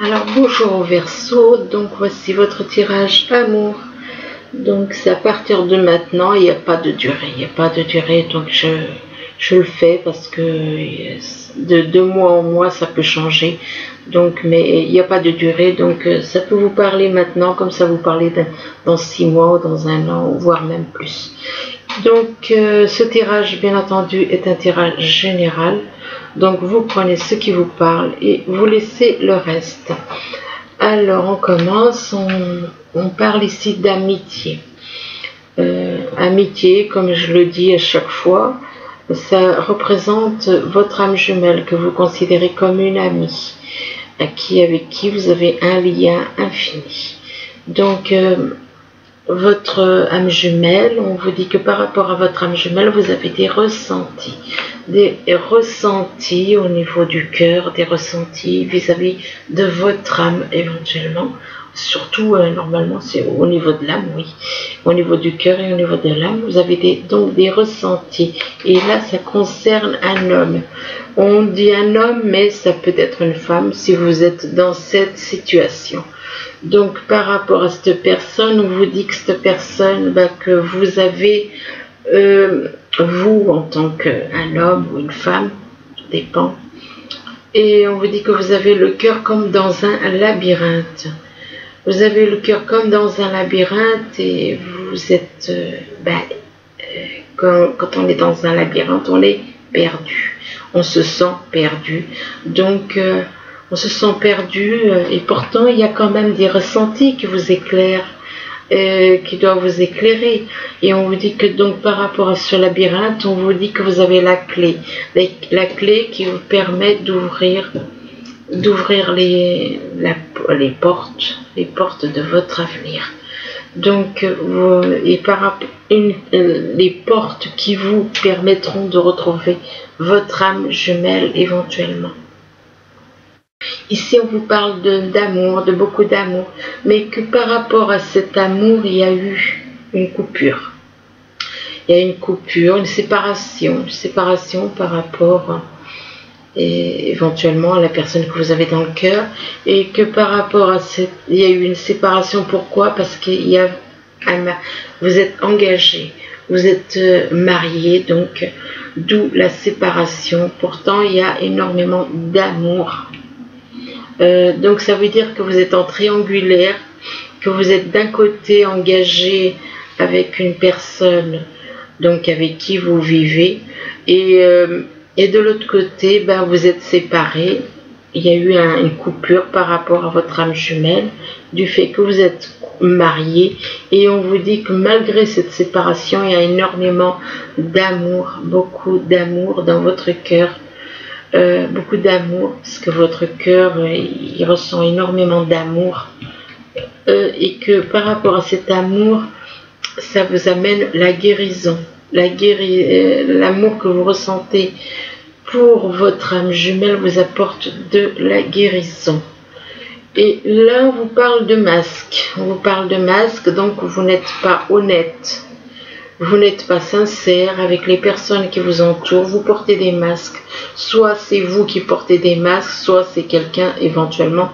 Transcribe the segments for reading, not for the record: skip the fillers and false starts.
Alors bonjour Verseau, donc voici votre tirage amour. Donc c'est à partir de maintenant, il n'y a pas de durée, donc je le fais parce que de 2 mois en mois ça peut changer. Donc mais il n'y a pas de durée, donc ça peut vous parler maintenant comme ça vous parlez dans 6 mois ou dans 1 an, voire même plus. Donc ce tirage bien entendu est un tirage général. Donc vous prenez ce qui vous parle et vous laissez le reste. Alors on commence, on parle ici d'amitié. Amitié, comme je le dis à chaque fois, ça représente votre âme jumelle que vous considérez comme une amie, avec qui vous avez un lien infini. Donc votre âme jumelle, on vous dit que par rapport à votre âme jumelle, vous avez des ressentis au niveau du cœur, des ressentis vis-à-vis de votre âme éventuellement. Surtout, normalement, c'est au niveau de l'âme, oui. Au niveau du cœur et au niveau de l'âme, vous avez donc des ressentis. Et là, ça concerne un homme. On dit un homme, mais ça peut être une femme si vous êtes dans cette situation. Donc par rapport à cette personne, on vous dit que cette personne, que vous avez, vous en tant qu'un homme ou une femme, ça dépend, et on vous dit que vous avez le cœur comme dans un labyrinthe. Vous avez le cœur comme dans un labyrinthe et vous êtes, quand on est dans un labyrinthe, on est perdu, on se sent perdu. Donc on se sent perdu et pourtant il y a quand même des ressentis qui vous éclairent, qui doivent vous éclairer. Et on vous dit que donc par rapport à ce labyrinthe, on vous dit que vous avez la clé qui vous permet d'ouvrir les portes de votre avenir. Donc les portes qui vous permettront de retrouver votre âme jumelle éventuellement. Ici, on vous parle d'amour, de beaucoup d'amour, mais que par rapport à cet amour, il y a eu une coupure. Il y a une coupure, une séparation par rapport éventuellement à la personne que vous avez dans le cœur, et que par rapport à il y a eu une séparation. Pourquoi? Parce qu'il y a vous êtes engagé, vous êtes marié, donc d'où la séparation. Pourtant, il y a énormément d'amour. Donc ça veut dire que vous êtes en triangulaire, que vous êtes d'un côté engagé avec une personne donc avec qui vous vivez, et de l'autre côté vous êtes séparés. Il y a eu une coupure par rapport à votre âme jumelle du fait que vous êtes mariés, et on vous dit que malgré cette séparation, il y a énormément d'amour, beaucoup d'amour dans votre cœur. Beaucoup d'amour, parce que votre cœur il ressent énormément d'amour, et que par rapport à cet amour, ça vous amène la guérison, l'amour que vous ressentez pour votre âme jumelle vous apporte de la guérison. Et là on vous parle de masque, donc vous n'êtes pas honnête. Vous n'êtes pas sincère avec les personnes qui vous entourent, vous portez des masques. Soit c'est vous qui portez des masques, soit c'est quelqu'un éventuellement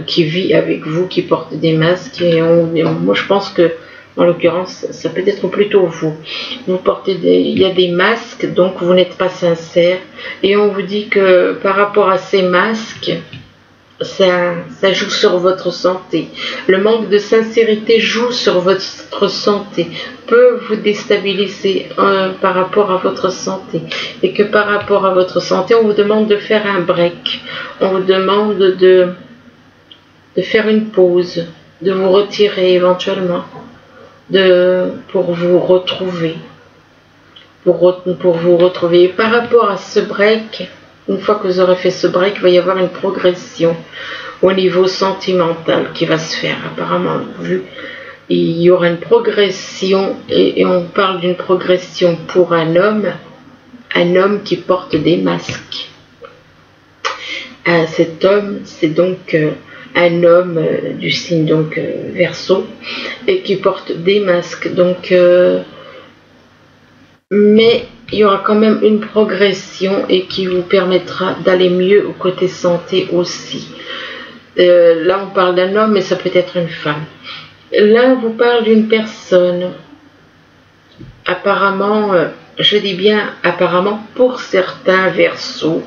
qui vit avec vous qui porte des masques. Et moi je pense que, en l'occurrence, ça peut être plutôt vous. Il y a des masques, donc vous n'êtes pas sincère. Et on vous dit que par rapport à ces masques, ça joue sur votre santé. Le manque de sincérité joue sur votre santé, peut vous déstabiliser par rapport à votre santé. Et que par rapport à votre santé, on vous demande de faire un break. On vous demande de faire une pause, de vous retirer éventuellement, pour vous retrouver. Pour vous retrouver. Et par rapport à ce break, une fois que vous aurez fait ce break, il va y avoir une progression au niveau sentimental qui va se faire. Apparemment, il y aura une progression, et on parle d'une progression pour un homme qui porte des masques. Cet homme, c'est donc un homme du signe donc Verseau, et qui porte des masques. Donc mais il y aura quand même une progression et qui vous permettra d'aller mieux au côté santé aussi. Là, on parle d'un homme, mais ça peut être une femme. Là, on vous parle d'une personne. Apparemment, je dis bien apparemment, pour certains Verseaux.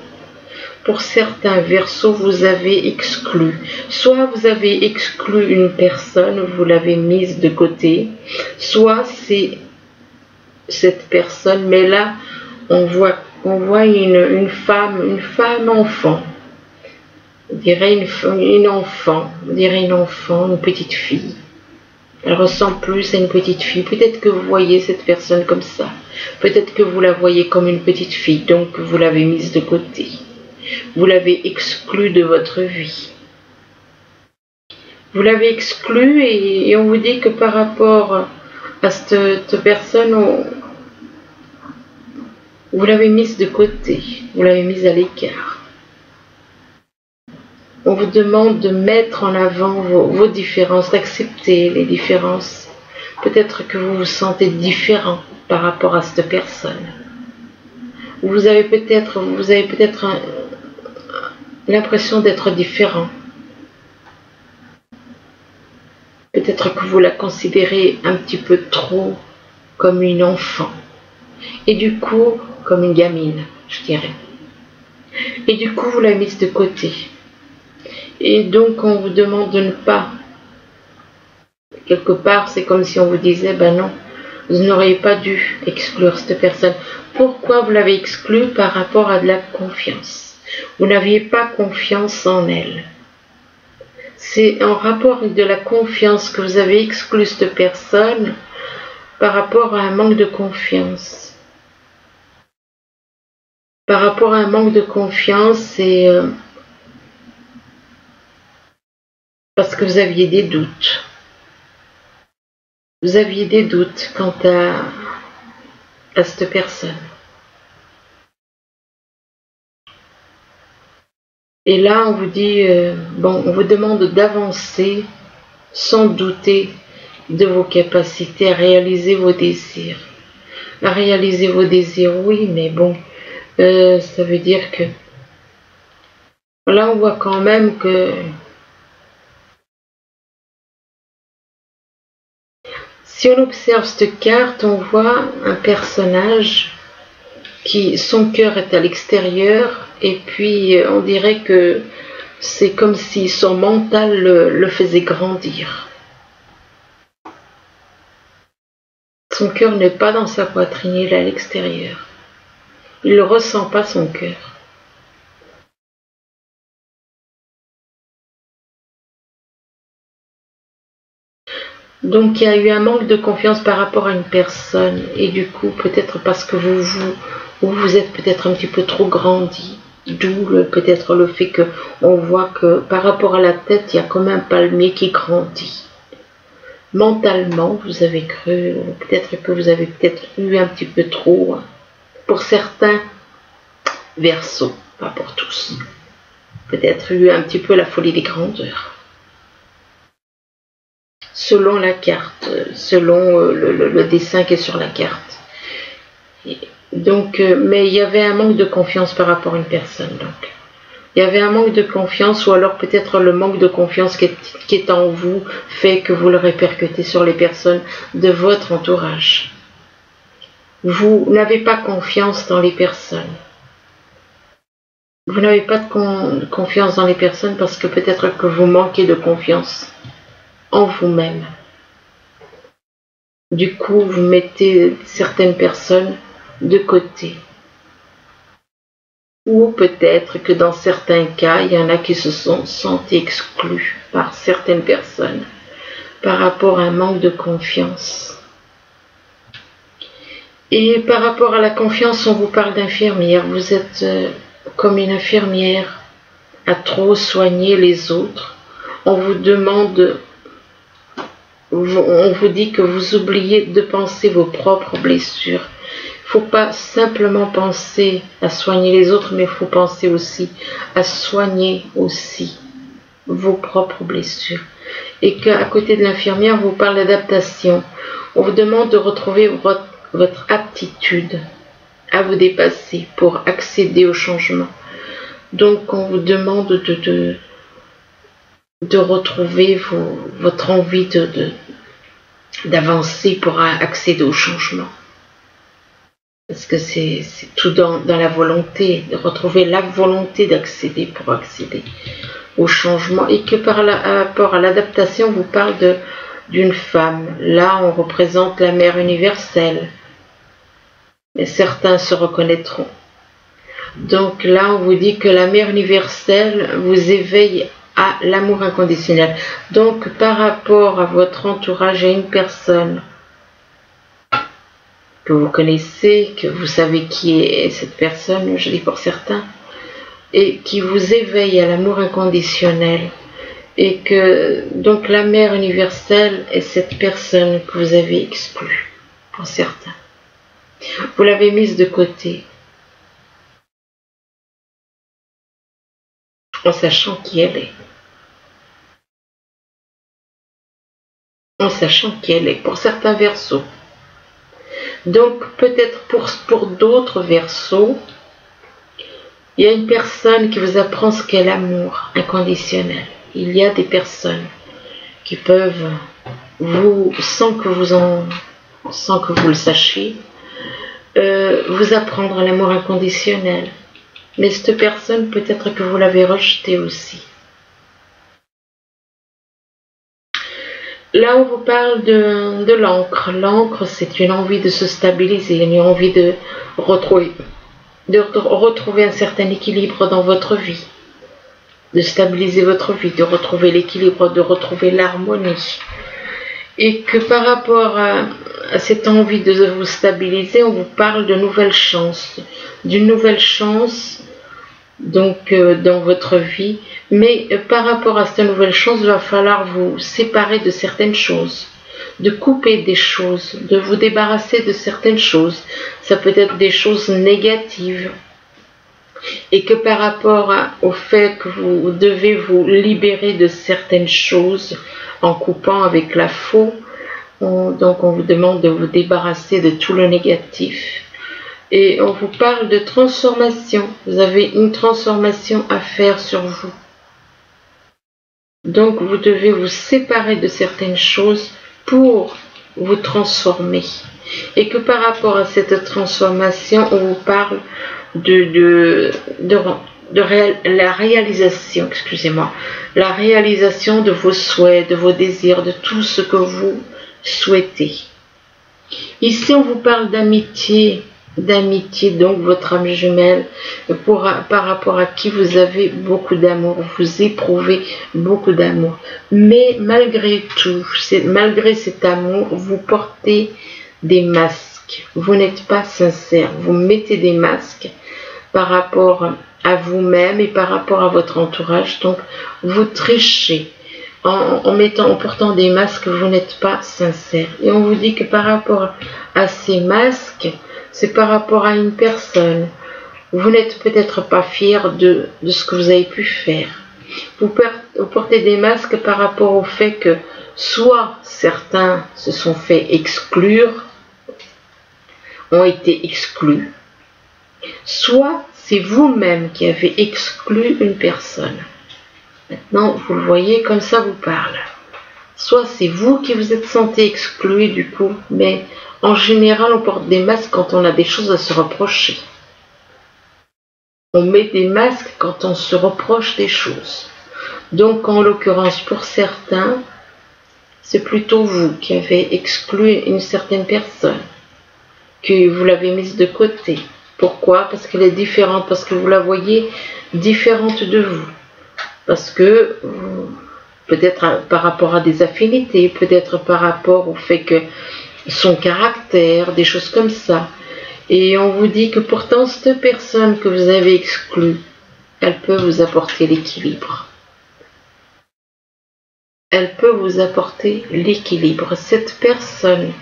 Pour certains Verseaux, vous avez exclu. Soit vous avez exclu une personne, vous l'avez mise de côté. Soit c'est cette personne, mais là, on voit une femme enfant. On dirait une enfant, une petite fille. Elle ressemble plus à une petite fille. Peut-être que vous voyez cette personne comme ça. Peut-être que vous la voyez comme une petite fille, donc vous l'avez mise de côté. Vous l'avez exclue de votre vie. Vous l'avez exclue et on vous dit que par rapport à cette personne, vous l'avez mise de côté. Vous l'avez mise à l'écart. On vous demande de mettre en avant vos différences, d'accepter les différences. Peut-être que vous vous sentez différent par rapport à cette personne. Vous avez peut-être l'impression d'être différent. Peut-être que vous la considérez un petit peu trop comme une enfant. Et du coup, comme une gamine, je dirais. Et du coup, vous la mise de côté. Et donc, on vous demande de ne pas. Quelque part, c'est comme si on vous disait, ben non, vous n'auriez pas dû exclure cette personne. Pourquoi vous l'avez exclue? Par rapport à de la confiance. Vous n'aviez pas confiance en elle. C'est en rapport avec de la confiance que vous avez exclu cette personne par rapport à un manque de confiance. Par rapport à un manque de confiance, c'est parce que vous aviez des doutes. Vous aviez des doutes quant à cette personne. Et là, on vous dit, on vous demande d'avancer sans douter de vos capacités à réaliser vos désirs. À réaliser vos désirs, oui, mais bon, ça veut dire que là, on voit quand même que si on observe cette carte, on voit un personnage qui, son cœur est à l'extérieur, et puis on dirait que c'est comme si son mental le faisait grandir. Son cœur n'est pas dans sa poitrine, il est à l'extérieur. Il ne ressent pas son cœur. Donc il y a eu un manque de confiance par rapport à une personne, et du coup peut-être parce que vous êtes peut-être un petit peu trop grandi, d'où peut-être le fait que on voit que par rapport à la tête il y a comme un palmier qui grandit. Mentalement vous avez cru, peut-être que vous avez peut-être eu un petit peu trop, pour certains Verseaux, pas pour tous, peut-être eu un petit peu la folie des grandeurs. Selon la carte, selon le dessin qui est sur la carte. Donc, mais il y avait un manque de confiance par rapport à une personne. Donc, il y avait un manque de confiance, ou alors peut-être le manque de confiance qui est en vous fait que vous le répercutez sur les personnes de votre entourage. Vous n'avez pas confiance dans les personnes. Vous n'avez pas de confiance dans les personnes parce que peut-être que vous manquez de confiance en vous-même. Du coup, vous mettez certaines personnes de côté. Ou peut-être que dans certains cas, il y en a qui se sont sentis exclus par certaines personnes par rapport à un manque de confiance. Et par rapport à la confiance, on vous parle d'infirmière. Vous êtes comme une infirmière à trop soigner les autres. On vous demande... On vous dit que vous oubliez de penser vos propres blessures. Il ne faut pas simplement penser à soigner les autres, mais il faut penser aussi à soigner aussi vos propres blessures. Et qu'à côté de l'infirmière, on vous parle d'adaptation. On vous demande de retrouver votre aptitude à vous dépasser pour accéder au changement. Donc on vous demande de retrouver votre envie d'avancer pour accéder au changement. Parce que c'est tout dans la volonté, de retrouver la volonté d'accéder pour accéder au changement. Et que par rapport à l'adaptation, on vous parle d'une femme. Là, on représente la mère universelle. Mais certains se reconnaîtront. Donc là, on vous dit que la mère universelle vous éveille à l'amour inconditionnel. Donc, par rapport à votre entourage, à une personne que vous connaissez, que vous savez qui est cette personne, je dis pour certains, et qui vous éveille à l'amour inconditionnel, et que donc la mère universelle est cette personne que vous avez exclue, pour certains. Vous l'avez mise de côté, en sachant qui elle est. En sachant qui elle est, pour certains verseaux. Donc peut-être pour d'autres verseaux, il y a une personne qui vous apprend ce qu'est l'amour inconditionnel. Il y a des personnes qui peuvent sans que vous le sachiez, vous apprendre l'amour inconditionnel. Mais cette personne, peut-être que vous l'avez rejetée aussi. Là, on vous parle de l'encre. L'encre, c'est une envie de se stabiliser, une envie de retrouver un certain équilibre dans votre vie, de stabiliser votre vie, de retrouver l'équilibre, de retrouver l'harmonie. Et que par rapport à cette envie de vous stabiliser, on vous parle de nouvelles chances, d'une nouvelle chance donc dans votre vie, mais par rapport à cette nouvelle chance, il va falloir vous séparer de certaines choses, de couper des choses, de vous débarrasser de certaines choses. Ça peut être des choses négatives, et que par rapport au fait que vous devez vous libérer de certaines choses en coupant avec la faux, donc on vous demande de vous débarrasser de tout le négatif. Et on vous parle de transformation. Vous avez une transformation à faire sur vous. Donc vous devez vous séparer de certaines choses pour vous transformer. Et que par rapport à cette transformation, on vous parle la réalisation, la réalisation de vos souhaits, de vos désirs, de tout ce que vous souhaitez. Ici, on vous parle d'amitié, donc votre âme jumelle, par rapport à qui vous avez beaucoup d'amour, vous éprouvez beaucoup d'amour. Mais malgré tout, malgré cet amour, vous portez des masques. Vous n'êtes pas sincère. Vous mettez des masques par rapport à vous-même et par rapport à votre entourage. Donc, vous trichez. En portant des masques, vous n'êtes pas sincère. Et on vous dit que par rapport à ces masques, c'est par rapport à une personne. Vous n'êtes peut-être pas fier de ce que vous avez pu faire. Vous portez des masques par rapport au fait que soit certains se sont fait exclure, ont été exclus, soit c'est vous-même qui avez exclu une personne. Maintenant, vous le voyez, comme ça vous parle. Soit c'est vous qui vous êtes senti exclu du coup, mais en général, on porte des masques quand on a des choses à se reprocher. On met des masques quand on se reproche des choses. Donc, en l'occurrence, pour certains, c'est plutôt vous qui avez exclu une certaine personne, que vous l'avez mise de côté. Pourquoi? Parce qu'elle est différente, parce que vous la voyez différente de vous. Parce que, peut-être par rapport à des affinités, peut-être par rapport au fait que son caractère, des choses comme ça. Et on vous dit que pourtant, cette personne que vous avez exclue, elle peut vous apporter l'équilibre. Elle peut vous apporter l'équilibre. Cette personne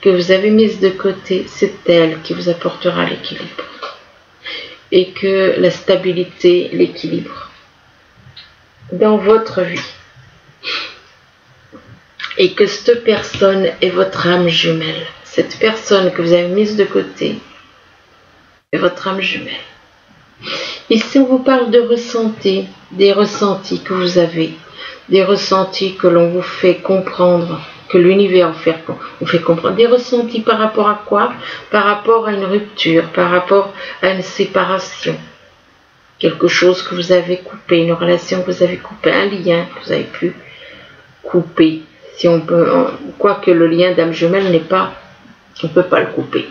que vous avez mise de côté, c'est elle qui vous apportera l'équilibre. Et que la stabilité, l'équilibre dans votre vie. Et que cette personne est votre âme jumelle. Cette personne que vous avez mise de côté est votre âme jumelle. Ici, on vous parle de ressentis, des ressentis que vous avez, des ressentis que l'on vous fait comprendre, que l'univers vous fait comprendre. Des ressentis par rapport à quoi? Par rapport à une rupture, par rapport à une séparation. Quelque chose que vous avez coupé, une relation que vous avez coupée, un lien que vous avez pu couper. Si on peut, quoique le lien d'âme jumelle n'est pas, on ne peut pas le couper.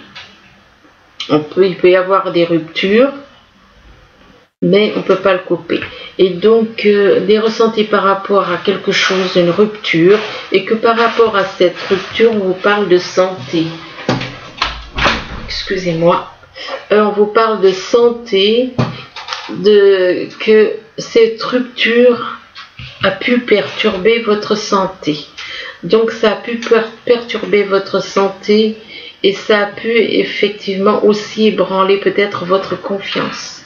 Il peut y avoir des ruptures, mais on ne peut pas le couper. Et donc, des ressentis par rapport à quelque chose, une rupture, et que par rapport à cette rupture, on vous parle de santé. Excusez-moi. On vous parle de santé, que cette rupture a pu perturber votre santé. Donc, ça a pu perturber votre santé, et ça a pu effectivement aussi ébranler peut-être votre confiance.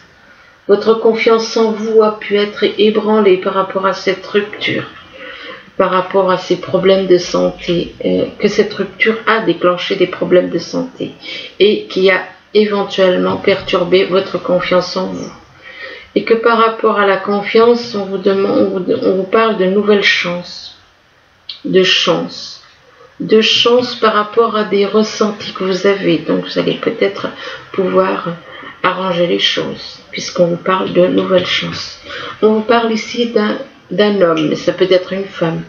Votre confiance en vous a pu être ébranlée par rapport à cette rupture, par rapport à ces problèmes de santé, que cette rupture a déclenché des problèmes de santé et qui a éventuellement perturbé votre confiance en vous. Et que par rapport à la confiance, on vous parle de nouvelles chances, de chance par rapport à des ressentis que vous avez. Donc vous allez peut-être pouvoir arranger les choses, puisqu'on vous parle de nouvelles chances. On vous parle ici d'un homme, mais ça peut être une femme.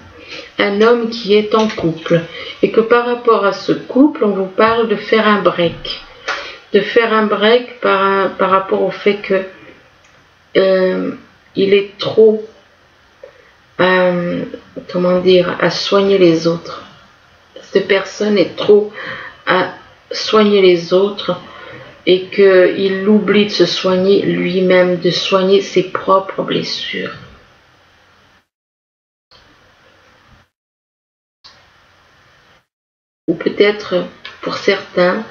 Un homme qui est en couple, et que par rapport à ce couple, on vous parle de faire un break. De faire un break par rapport au fait que il est trop, à soigner les autres. Cette personne est trop à soigner les autres et qu'il oublie de se soigner lui-même, de soigner ses propres blessures. Ou peut-être, pour certains,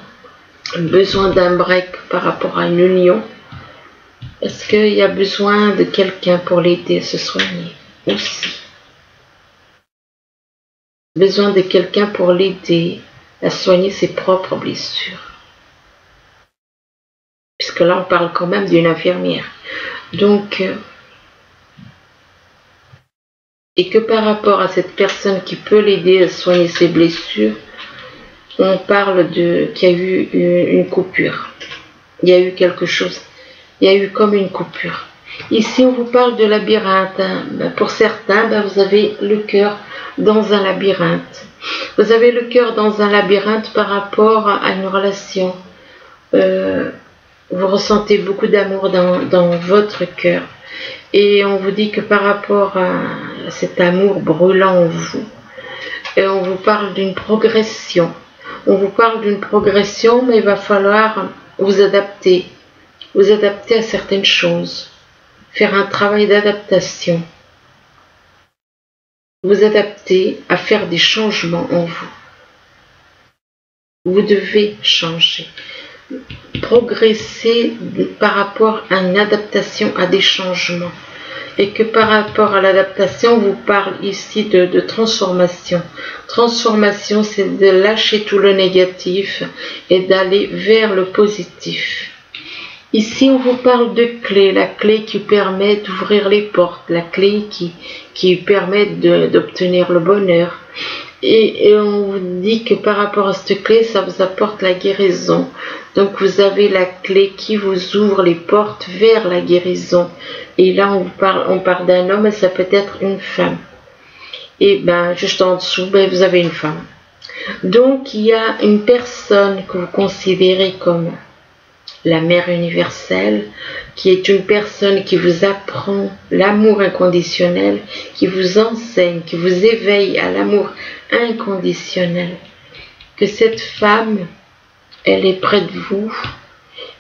besoin d'un break par rapport à une union. Est-ce qu'il y a besoin de quelqu'un pour l'aider à se soigner aussi? Besoin de quelqu'un pour l'aider à soigner ses propres blessures. Puisque là, on parle quand même d'une infirmière. Donc, et que par rapport à cette personne qui peut l'aider à soigner ses blessures, on parle qu'il y a eu une coupure. Il y a eu quelque chose. Il y a eu comme une coupure. Ici, on vous parle de labyrinthe. Pour certains, vous avez le cœur dans un labyrinthe. Vous avez le cœur dans un labyrinthe par rapport à une relation. Vous ressentez beaucoup d'amour dans votre cœur. Et on vous dit que par rapport à cet amour brûlant en vous, on vous parle d'une progression. On vous parle d'une progression, mais il va falloir vous adapter. Vous adapter à certaines choses. Faire un travail d'adaptation. Vous adapter à faire des changements en vous. Vous devez changer. Progresser par rapport à une adaptation à des changements. Et que par rapport à l'adaptation, on vous parle ici de transformation. Transformation, c'est de lâcher tout le négatif et d'aller vers le positif. Ici, on vous parle de clé, la clé qui permet d'ouvrir les portes, la clé qui permet d'obtenir le bonheur. Et on vous dit que par rapport à cette clé, ça vous apporte la guérison. Donc vous avez la clé qui vous ouvre les portes vers la guérison. Et là, on parle d'un homme et ça peut être une femme. Et juste en dessous, vous avez une femme. Donc il y a une personne que vous considérez comme la mère universelle, qui est une personne qui vous apprend l'amour inconditionnel, qui vous enseigne, qui vous éveille à l'amour inconditionnel. Que cette femme, elle est près de vous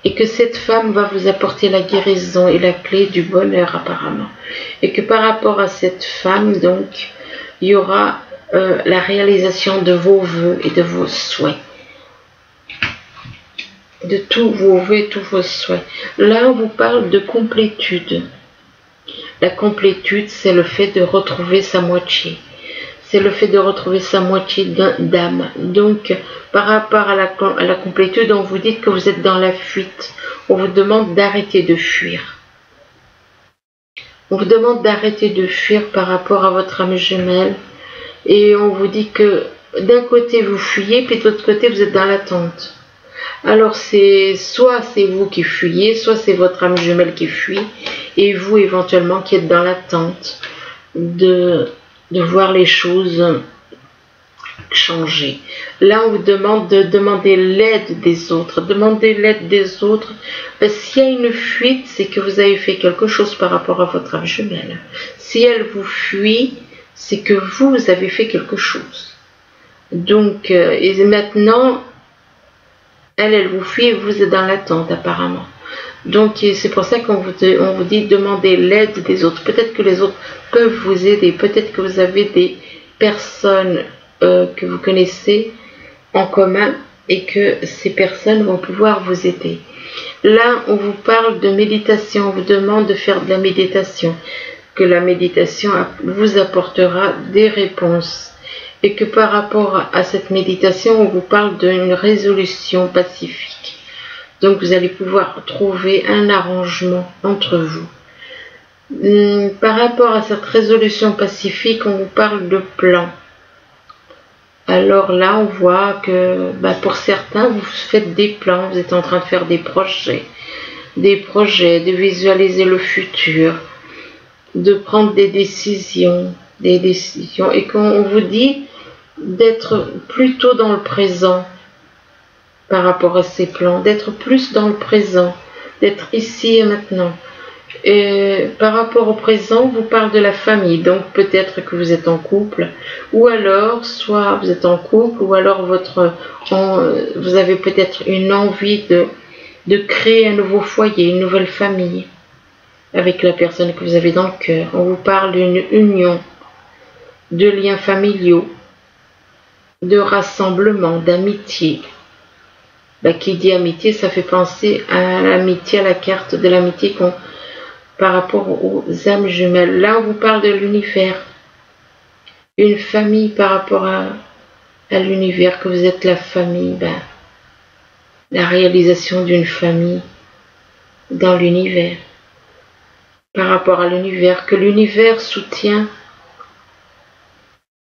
et que cette femme va vous apporter la guérison et la clé du bonheur apparemment. Et que par rapport à cette femme, donc, il y aura la réalisation de vos vœux et de vos souhaits. De tous vos vœux et tous vos souhaits. Là, on vous parle de complétude. La complétude, c'est le fait de retrouver sa moitié. C'est le fait de retrouver sa moitié d'âme. Donc, par rapport à la complétude, on vous dit que vous êtes dans la fuite. On vous demande d'arrêter de fuir. On vous demande d'arrêter de fuir par rapport à votre âme jumelle. Et on vous dit que d'un côté vous fuyez, puis de l'autre côté vous êtes dans l'attente. Alors soit c'est vous qui fuyez, soit c'est votre âme jumelle qui fuit, et vous éventuellement qui êtes dans l'attente de voir les choses changer. Là, on vous demande de demander l'aide des autres. Demandez l'aide des autres. S'il y a une fuite, c'est que vous avez fait quelque chose par rapport à votre âme jumelle. Si elle vous fuit, c'est que vous avez fait quelque chose. Donc, et maintenant, elle vous fuit et vous êtes dans l'attente apparemment. Donc, c'est pour ça qu'on vous dit demander l'aide des autres. Peut-être que les autres peuvent vous aider. Peut-être que vous avez des personnes que vous connaissez en commun et que ces personnes vont pouvoir vous aider. Là, on vous parle de méditation, on vous demande de faire de la méditation, que la méditation vous apportera des réponses et que par rapport à cette méditation, on vous parle d'une résolution pacifique. Donc, vous allez pouvoir trouver un arrangement entre vous. Par rapport à cette résolution pacifique, on vous parle de plan. Alors là, on voit que pour certains, vous faites des plans, vous êtes en train de faire des projets, de visualiser le futur, de prendre des décisions, et qu'on vous dit d'être plutôt dans le présent par rapport à ces plans, d'être plus dans le présent, d'être ici et maintenant. Et par rapport au présent, on vous parle de la famille, donc peut-être que vous êtes en couple, ou alors soit vous êtes en couple, ou alors vous avez peut-être une envie de créer un nouveau foyer, une nouvelle famille avec la personne que vous avez dans le cœur. On vous parle d'une union, de liens familiaux, de rassemblement, d'amitié. Qui dit amitié, ça fait penser à l'amitié, à la carte de l'amitié par rapport aux âmes jumelles. Là, on vous parle de l'univers. Une famille par rapport à l'univers, que vous êtes la famille. La réalisation d'une famille dans l'univers. Par rapport à l'univers, que l'univers soutient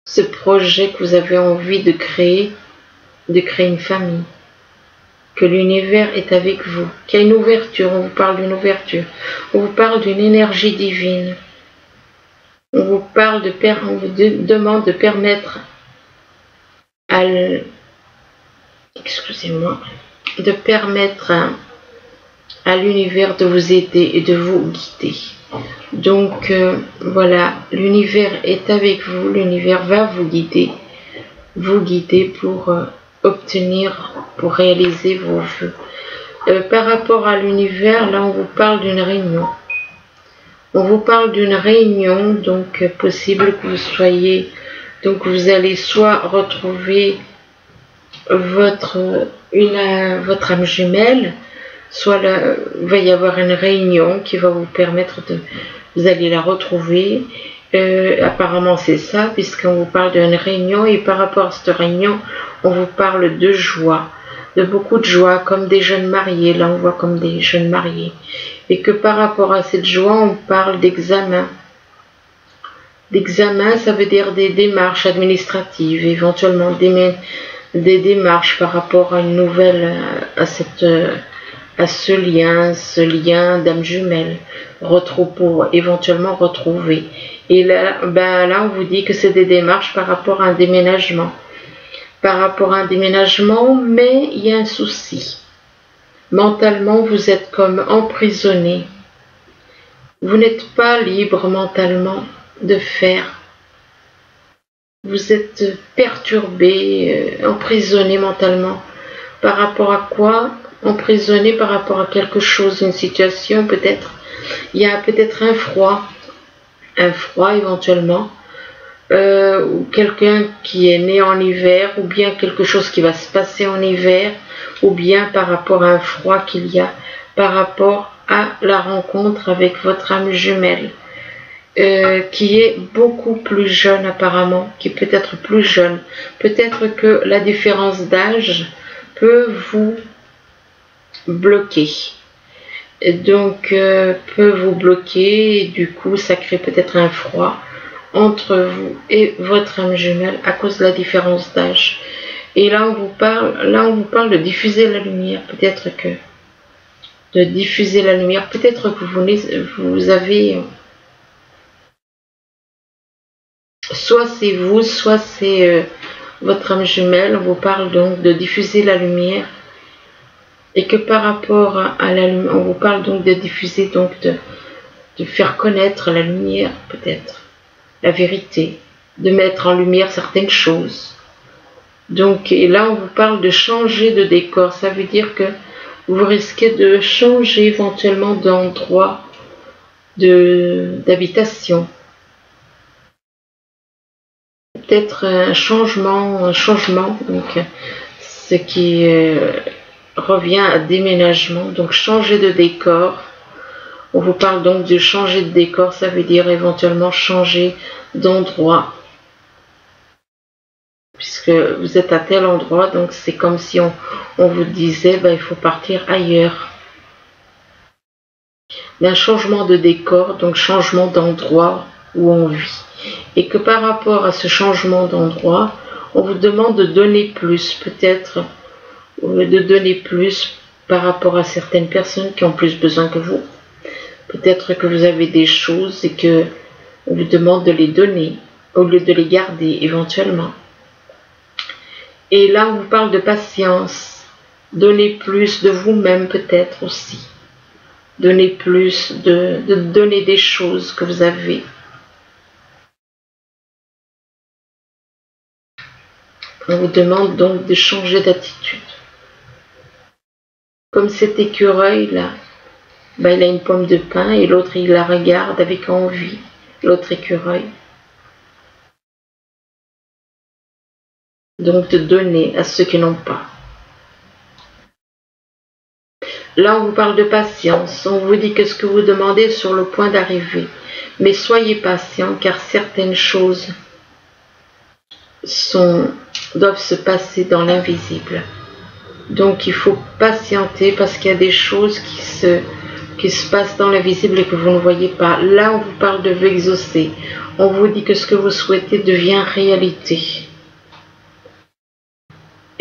ce projet que vous avez envie de créer une famille. Que l'univers est avec vous, qu'il y a une ouverture, on vous parle d'une ouverture, on vous parle d'une énergie divine, on vous demande de permettre de permettre à l'univers de vous aider et de vous guider. Donc voilà, l'univers est avec vous, l'univers va vous guider pour pour réaliser vos vœux. Par rapport à l'univers, là on vous parle d'une réunion. On vous parle d'une réunion, donc possible que vous soyez, donc vous allez soit retrouver votre âme jumelle, soit il va y avoir une réunion qui va vous permettre vous allez la retrouver. Apparemment c'est ça, puisqu'on vous parle d'une réunion, et par rapport à cette réunion, on vous parle de joie, de beaucoup de joie, comme des jeunes mariés. Là on voit comme des jeunes mariés, et que par rapport à cette joie, on parle d'examen. D'examen, ça veut dire des démarches administratives, éventuellement des démarches par rapport à une nouvelle, à ce lien d'âme jumelle, pour éventuellement retrouver. Et là, on vous dit que c'est des démarches par rapport à un déménagement. Mais il y a un souci. Mentalement, vous êtes comme emprisonné. Vous n'êtes pas libre mentalement de faire. Vous êtes perturbé, emprisonné mentalement. Par rapport à quoi? Emprisonné par rapport à quelque chose, une situation peut-être. Il y a peut-être un froid éventuellement, ou quelqu'un qui est né en hiver, ou bien quelque chose qui va se passer en hiver, ou bien par rapport à un froid qu'il y a, par rapport à la rencontre avec votre âme jumelle, qui est beaucoup plus jeune apparemment, qui peut être plus jeune. Peut-être que la différence d'âge peut vous bloquer. et donc peut vous bloquer, et du coup ça crée peut-être un froid entre vous et votre âme jumelle à cause de la différence d'âge. Et là on vous parle de diffuser la lumière, peut-être que vous avez, soit c'est vous, soit c'est votre âme jumelle. On vous parle donc de diffuser la lumière, et que par rapport à la lumière, on vous parle donc de diffuser, donc de faire connaître la lumière, peut-être la vérité, de mettre en lumière certaines choses. Donc, et là on vous parle de changer de décor. Ça veut dire que vous risquez de changer éventuellement d'endroit d'habitation. Peut-être un changement, donc ce qui revient à déménagement, donc changer de décor. On vous parle donc de changer de décor, ça veut dire éventuellement changer d'endroit. Puisque vous êtes à tel endroit, donc c'est comme si on vous disait, il faut partir ailleurs. D'un changement de décor, donc changement d'endroit où on vit. Et que par rapport à ce changement d'endroit, on vous demande de donner plus, peut-être de donner plus par rapport à certaines personnes qui ont plus besoin que vous. Peut-être que vous avez des choses et que on vous demande de les donner au lieu de les garder éventuellement. Et là, on vous parle de patience. Donnez plus de vous-même peut-être aussi. Donnez plus, de donner des choses que vous avez. On vous demande donc de changer d'attitude. Comme cet écureuil-là, il a une pomme de pin et l'autre il la regarde avec envie, l'autre écureuil. Donc de donner à ceux qui n'ont pas. Là on vous parle de patience, on vous dit que ce que vous demandez est sur le point d'arriver. Mais soyez patient car certaines choses doivent se passer dans l'invisible. Donc il faut patienter parce qu'il y a des choses qui se passent dans l'invisible et que vous ne voyez pas. Là on vous parle de vous exaucer. On vous dit que ce que vous souhaitez devient réalité.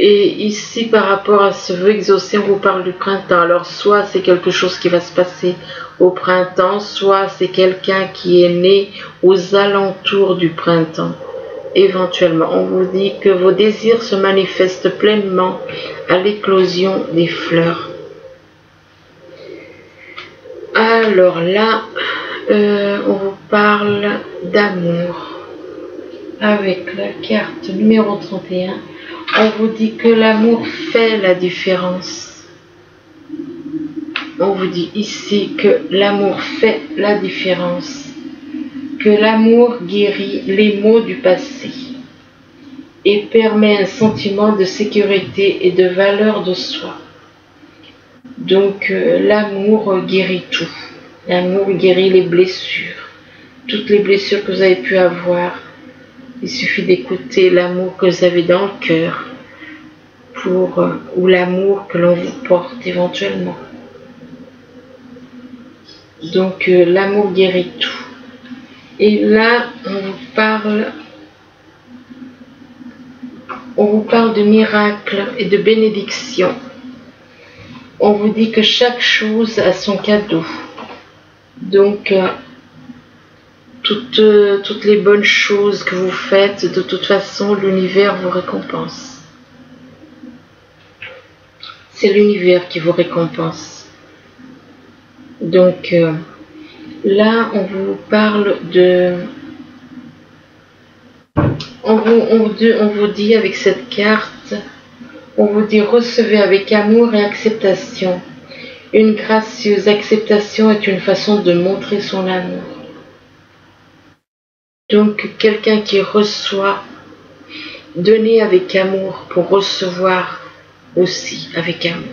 Et ici par rapport à ce vœu exaucé, on vous parle du printemps. Alors soit c'est quelque chose qui va se passer au printemps, soit c'est quelqu'un qui est né aux alentours du printemps. Éventuellement, on vous dit que vos désirs se manifestent pleinement à l'éclosion des fleurs. Alors là, on vous parle d'amour. Avec la carte numéro 31, on vous dit que l'amour fait la différence. On vous dit ici que l'amour fait la différence. Que l'amour guérit les maux du passé et permet un sentiment de sécurité et de valeur de soi. Donc l'amour guérit tout. L'amour guérit les blessures. Toutes les blessures que vous avez pu avoir. Il suffit d'écouter l'amour que vous avez dans le cœur ou l'amour que l'on vous porte éventuellement. Donc l'amour guérit tout. Et là, on vous parle de miracles et de bénédictions. On vous dit que chaque chose a son cadeau. Donc, toutes les bonnes choses que vous faites, de toute façon, l'univers vous récompense. C'est l'univers qui vous récompense. Donc, là, on vous parle de... On vous dit avec cette carte, on vous dit recevez avec amour et acceptation. Une gracieuse acceptation est une façon de montrer son amour. Donc, quelqu'un qui reçoit, donnez avec amour pour recevoir aussi avec amour.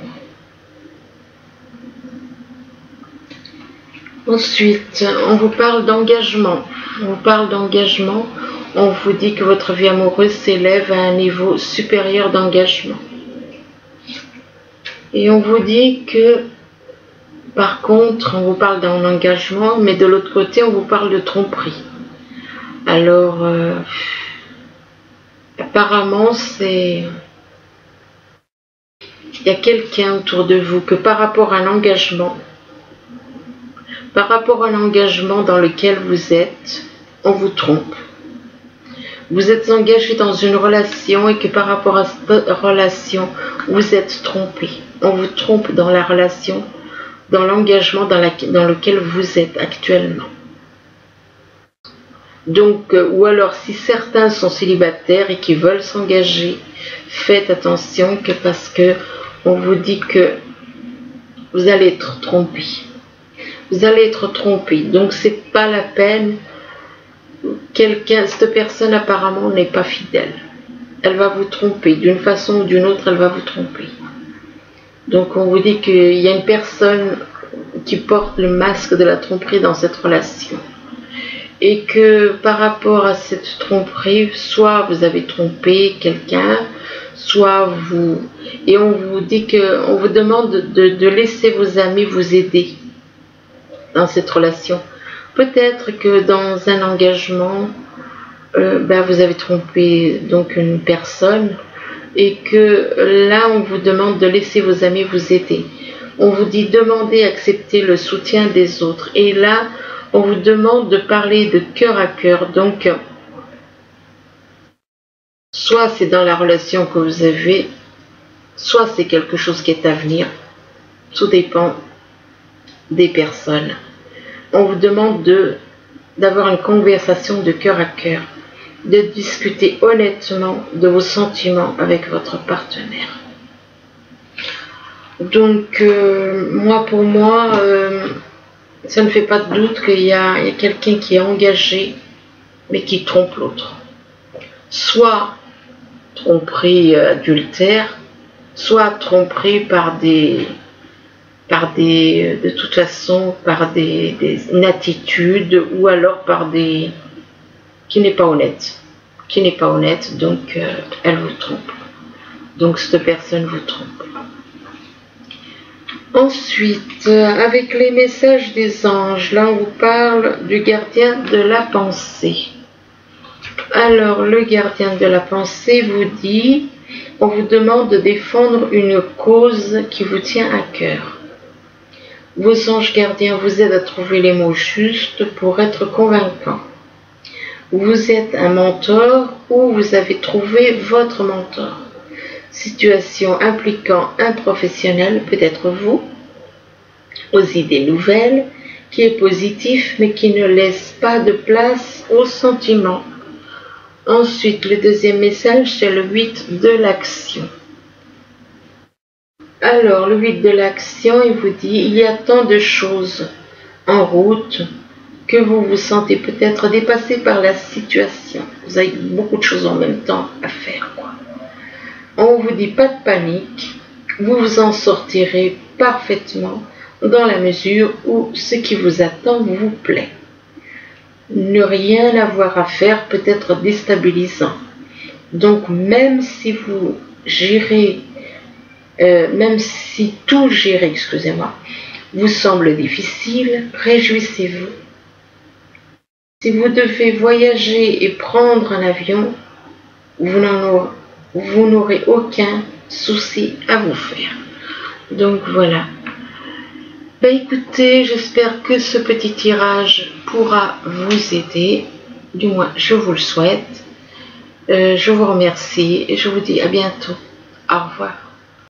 Ensuite, on vous parle d'engagement. On vous parle d'engagement. On vous dit que votre vie amoureuse s'élève à un niveau supérieur d'engagement. Et on vous dit que Par contre, on vous parle d'un engagement, mais de l'autre côté, on vous parle de tromperie. Alors, apparemment, il y a quelqu'un autour de vous que par rapport à l'engagement dans lequel vous êtes, on vous trompe. Vous êtes engagé dans une relation et que par rapport à cette relation, vous êtes trompé. On vous trompe dans la relation, dans l'engagement dans lequel vous êtes actuellement. Donc, ou alors si certains sont célibataires et qui veulent s'engager, faites attention que parce que on vous dit que vous allez être trompé. Vous allez être trompé. Donc c'est pas la peine. Cette personne apparemment n'est pas fidèle. Elle va vous tromper. D'une façon ou d'une autre, elle va vous tromper. Donc on vous dit qu'il y a une personne qui porte le masque de la tromperie dans cette relation. Et que par rapport à cette tromperie, soit vous avez trompé quelqu'un, soit vous... Et on vous dit que, on vous demande de laisser vos amis vous aider dans cette relation. Peut-être que dans un engagement, vous avez trompé donc une personne et que là, on vous demande de laisser vos amis vous aider. On vous dit demander, accepter le soutien des autres. Et là, on vous demande de parler de cœur à cœur. Donc, soit c'est dans la relation que vous avez, soit c'est quelque chose qui est à venir. Tout dépend des personnes. On vous demande d'avoir une conversation de cœur à cœur, de discuter honnêtement de vos sentiments avec votre partenaire. Donc, pour moi, ça ne fait pas de doute qu'il y a quelqu'un qui est engagé, mais qui trompe l'autre. Soit tromperie adultère, soit tromperie de toute façon, par une attitude, ou alors par qui n'est pas honnête. Donc elle vous trompe. Donc cette personne vous trompe. Ensuite, avec les messages des anges, là on vous parle du gardien de la pensée. Alors le gardien de la pensée vous dit, on vous demande de défendre une cause qui vous tient à cœur. Vos anges gardiens vous aident à trouver les mots justes pour être convaincants. Vous êtes un mentor ou vous avez trouvé votre mentor. Situation impliquant un professionnel, peut-être vous, aux idées nouvelles, qui est positif mais qui ne laisse pas de place aux sentiments. Ensuite, le deuxième message, c'est le 8 de l'action. Alors, le 8 de l'action, il vous dit, il y a tant de choses en route que vous vous sentez peut-être dépassé par la situation. Vous avez beaucoup de choses en même temps à faire, quoi. On vous dit pas de panique, vous vous en sortirez parfaitement dans la mesure où ce qui vous attend vous plaît. Ne rien avoir à faire peut être déstabilisant. Donc même si vous gérez, même si tout gérer, vous semble difficile, réjouissez-vous. Si vous devez voyager et prendre un avion, vous n'aurez aucun souci à vous faire. Donc voilà. Écoutez, j'espère que ce petit tirage pourra vous aider. Du moins, je vous le souhaite. Je vous remercie et je vous dis à bientôt. Au revoir.